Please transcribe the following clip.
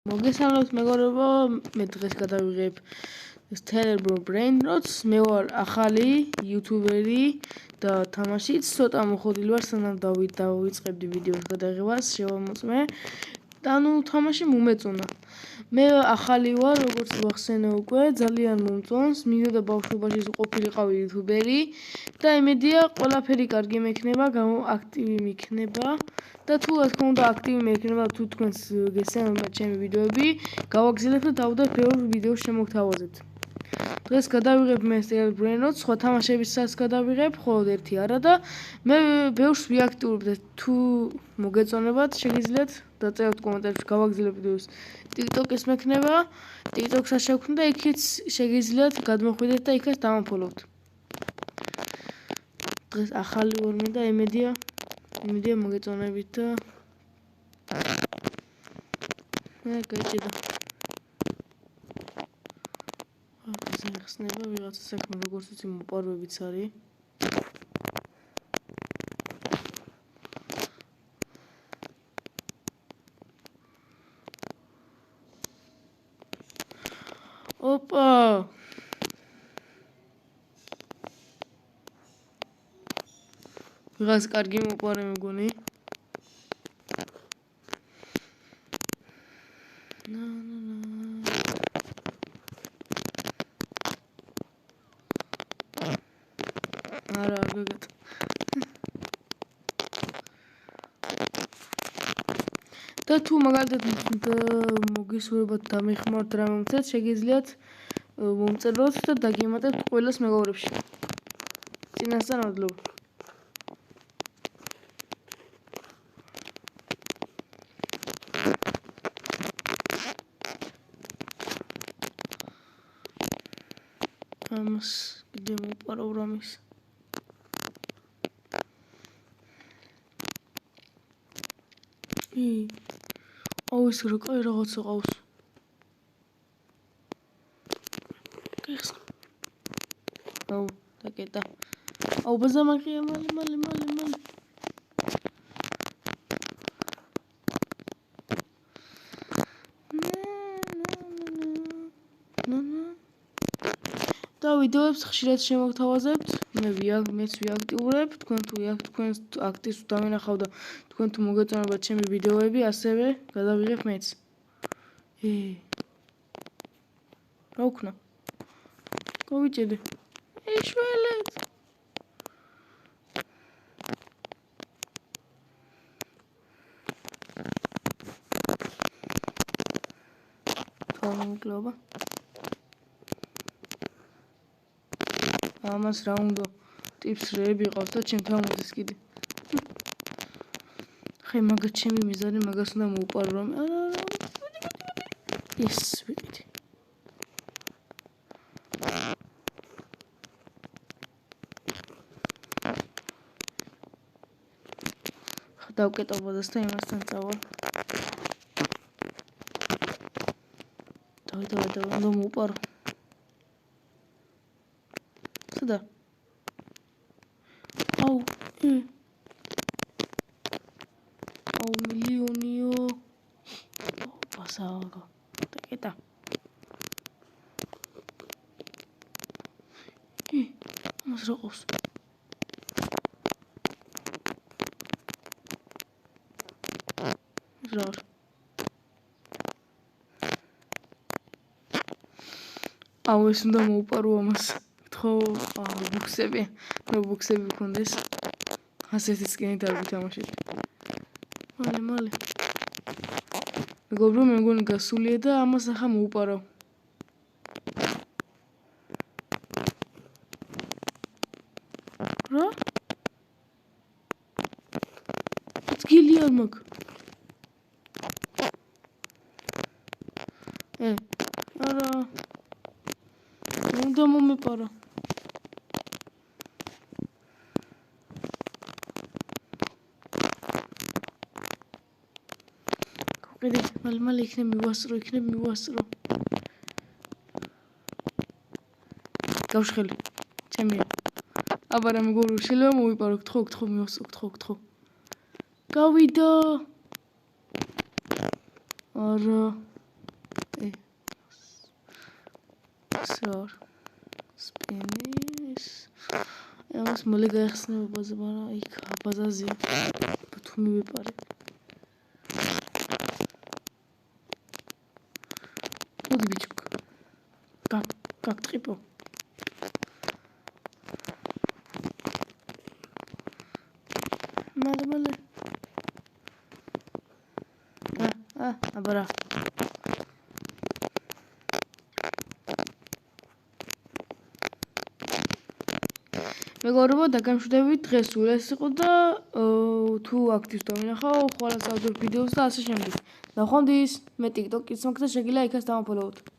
მოგესალმებით მეგობრებო, მე დღეს გადავიღებ Stellar Brainrots, მე ვარ ახალი იუთუბერი და თამაშიც ცოტა მოხდილი ვარ, სანამ დავიწყებდი ვიდეოს გადაღებას, შევამოწმე და თამაში მომეწონა. მე ახალი ვარ, როგორც ვახსენე უკვე, ძალიან მომწონს, მინდოდა ბავშვობაში ყოფილიყავი იუთუბერი და იმედია ყველაფერი კარგი მექნება, აქტივი მექნება და თუ რა თქმა უნდა აქტივი მექნება, თუ თქვენს გესწრება ჩემი ვიდეოები, გავაგზავნებთ და დავდებ ბევრ ვიდეოს შემოგთავაზებთ. დღეს გადავიღებ მე Stellar Brainrots, სხვა თამაშებისაც გადავიღებ, მხოლოდ ერთი არა და მე ბევრს ვიაქტიურებ და თუ მოგეწონებათ, შეგიძლიათ დაწეროთ კომენტარებში, გავაგზავნებ ვიდეოს. TikTok-ის მექნება, TikTok-საც შევქმნით და იქაც შეგიძლიათ გადმოხვიდეთ და იქაც დამაფოლოვთ. დღეს ახალი ვარ მე და იმედია მოგეწონებით და გაიჭირდა. ასე ხსნება ვიღაცა საქმე, როგორც ვიცი, მოპარვებიც არის. ოპა! ვიღაც კარგი მოპარე მეგონი. არა, გაგეთ. და თუ მაგალითად მოგისურვებათ და მეხმართ რა მომწეთ, შეგიძლიათ მომწერლოთ და დაგემატებთ ყველას მეგობრებში. წინასწარ მადლობა. ამას კიდე მოპარავ რამის. აუ ეს რა კაი რაღაცა ყავს. გიხსნა. აუ დაკეტა. აუ ბაზამახია მალე. და ვიდეოებს ხშირად შემოგთავაზებთ, მეც ვიაქტიურებ, თქვენ თუ თქვენს აქტივს დავინახავ და თქვენ თუ მოგეწონებათ ჩემი ვიდეოები, ასევე გადავიღებ მეც. რა ვქნა? გავიჭედე. შველეთ. თორმეტლობა. ამას რა უნდა ტიპს რეები ყავს და ჩემთან მოდის კიდე. ხე მაგა ჩემი მიზანი მაგას უნდა მოუპარო რომ ეს ვიყიდე. დავკეტავ ბოდას და იმასთან წავალ. დავიდე უნდა მოუპარო. და აუ მილიონიო პასალგა დაკეტა ამას რა ყავს რა აუ ეს უნდა მოუპარო ამას ბუქსები ვქონდეს. ასეთი სკინით არ ვითამაშეთ. მალე. მეგობრო, მე მგონი გასულია და ამას ახლა მოუპარავ. რა? გილი არ მაქვს. არა. უნდა მომეპარა. მალე იქნებ მივასწრო. გავშხელი. ჩემია. აბარა მეგობრებო, შეიძლება მოვიპარო, გთხოვ, მივასწრო. გავიდა. არა XOR spin-ის ამას მოლე გაიხსნება ბაზა, მაგრამ იქ ბაზაზია. თუ მივიპარე. მოდი ბიჭო. გაგტყიპო. მალე. აბარა. მეგობრებო, დაგამშვიდობით, დღეს ეს იყო და თუ აქტივს დავინახავ, ხოლმე დავდებ ვიდეოს და ასე შემდეგ. ნახვამდის, მე TikTok-იც მაქვს და შეგიძლია იქაც დამაფოლოოთ.